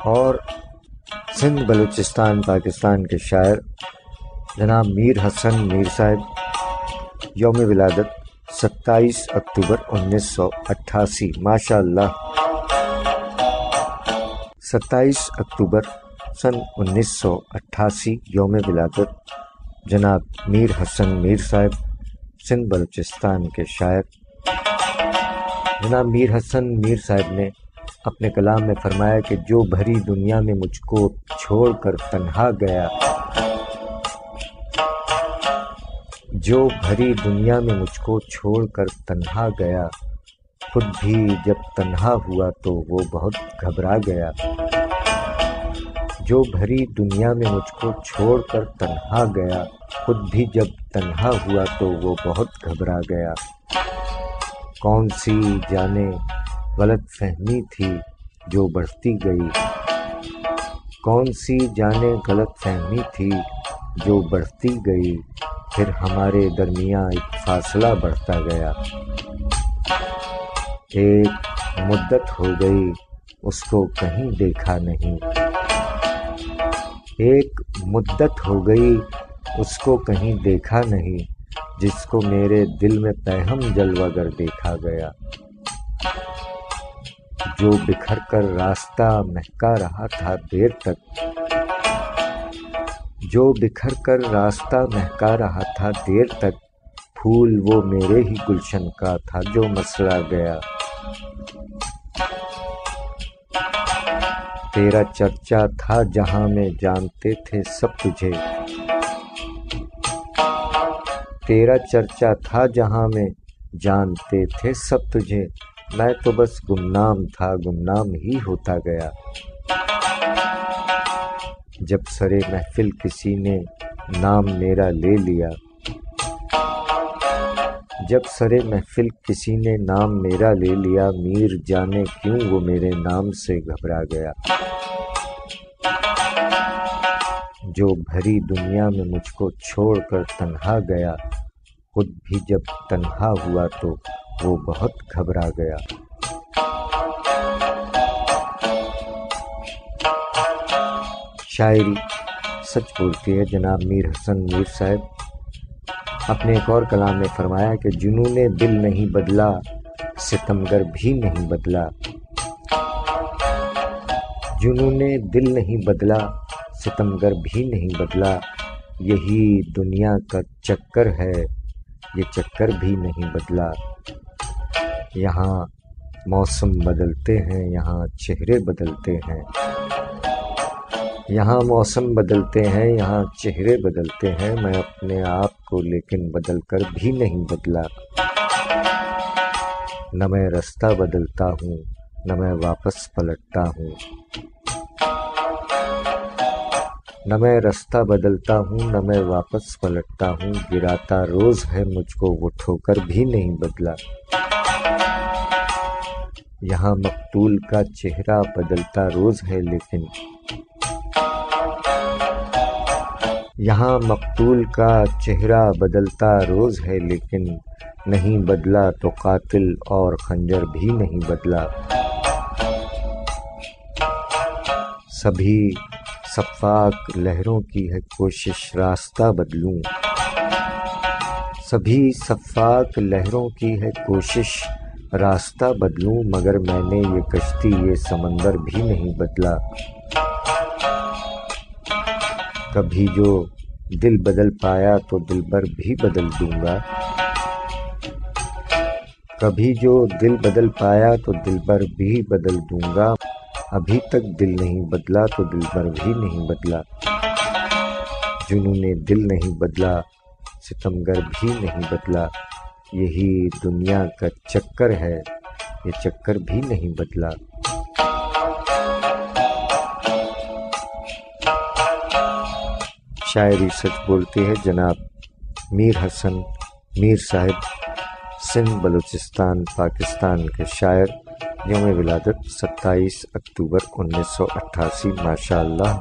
اور سندھ بلوچستان پاکستان کے شاعر جناب میر حسن میر صاحب، یوم ولادت 27 اکتوبر 1988۔ ماشاء اللہ، 27 اکتوبر سن 1988 یوم ولادت جناب میر حسن میر صاحب، سندھ بلوچستان کے شاعر۔ جناب میر حسن میر صاحب نے اپنے کلام میں فرمایا کہ جو بھری دنیا میں مجھ کو چھوڑ کر تنہا گیا، جو بھری دنیا میں مجھ کو چھوڑ کر تنہا گیا، خود بھی جب تنہا ہوا تو وہ بہت گھبرا گیا۔ جو بھری دنیا میں مجھ کو چھوڑ کر تنہا گیا، خود بھی جب تنہا ہوا تو وہ بہت گھبرا گیا۔ کون سی جانے غلط فہمی تھی جو بڑھتی گئی، کون سی جانے غلط فہمی تھی جو بڑھتی گئی، پھر ہمارے درمیاں ایک فاصلہ بڑھتا گیا۔ ایک مدت ہو گئی اس کو کہیں دیکھا نہیں، ایک مدت ہو گئی اس کو کہیں دیکھا نہیں، جس کو میرے دل میں پہم جلوہ گر دیکھا گیا۔ جو بکھر کر راستہ مہکا رہا تھا دیر تک، جو بکھر کر راستہ مہکا رہا تھا دیر تک، پھول وہ میرے ہی گلشن کا تھا جو مسلا گیا۔ تیرا چرچا تھا جہاں میں جانتے تھے سب تجھے، تیرا چرچا تھا جہاں میں جانتے تھے سب تجھے، میں تو بس گمنام تھا، گمنام ہی ہوتا گیا۔ جب سرے محفل کسی نے نام میرا لے لیا، جب سرے محفل کسی نے نام میرا لے لیا، میر جانے کیوں وہ میرے نام سے گھبرا گیا۔ جو بھری دنیا میں مجھ کو چھوڑ کر تنہا گیا، خود بھی جب تنہا ہوا تو وہ بہت گھبرا گیا۔ شاعری سچ بولتی ہے۔ جناب میر حسن میر صاحب اپنے ایک اور کلام میں فرمایا کہ جنون دل نہیں بدلا، ستمگر بھی نہیں بدلا، جنون دل نہیں بدلا، ستمگر بھی نہیں بدلا، یہی دنیا کا چکر ہے، یہ چکر بھی نہیں بدلا۔ یہاں موسم بدلتے ہیں، یہاں چہرے بدلتے ہیں، یہاں موسم بدلتے ہیں، یہاں چہرے بدلتے ہیں، میں اپنے آپ کو لیکن بدل کر بھی نہیں بدلا۔ نہ میں رستہ بدلتا ہوں، نہ میں واپس پلٹتا ہوں، نہ میں رستہ بدلتا ہوں، نہ میں واپس پلٹتا ہوں، گراتا روز ہے مجھ کو وہ ٹھوکر بھی نہیں بدلا۔ یہاں مقتول کا چہرہ بدلتا روز ہے لیکن، یہاں مقتول کا چہرہ بدلتا روز ہے لیکن، نہیں بدلا تو قاتل اور خنجر بھی نہیں بدلا۔ سبھی سفاک لہروں کی ہے کوشش راستہ بدلوں، سبھی سفاک لہروں کی ہے کوشش راستہ بدلوں، مگر میں نے یہ کشتی یہ سمندر بھی نہیں بدلا۔ کبھی جو دل بدل پایا تو دلبر بھی بدل دوں گا، کبھی جو دل بدل پایا تو دلبر بھی بدل دوں گا، ابھی تک دل نہیں بدلا تو دلبر بھی نہیں بدلا۔ جنون دل نہیں بدلا، ستمگر بھی نہیں بدلا، یہی دنیا کا چکر ہے، یہ چکر بھی نہیں بدلا۔ شاعری سچ بولتی ہے۔ جناب میر حسن میر صاحب، سندھ بلوچستان پاکستان کے شاعر، یوم ولادت 27 اکتوبر 1988۔ ماشاء اللہ۔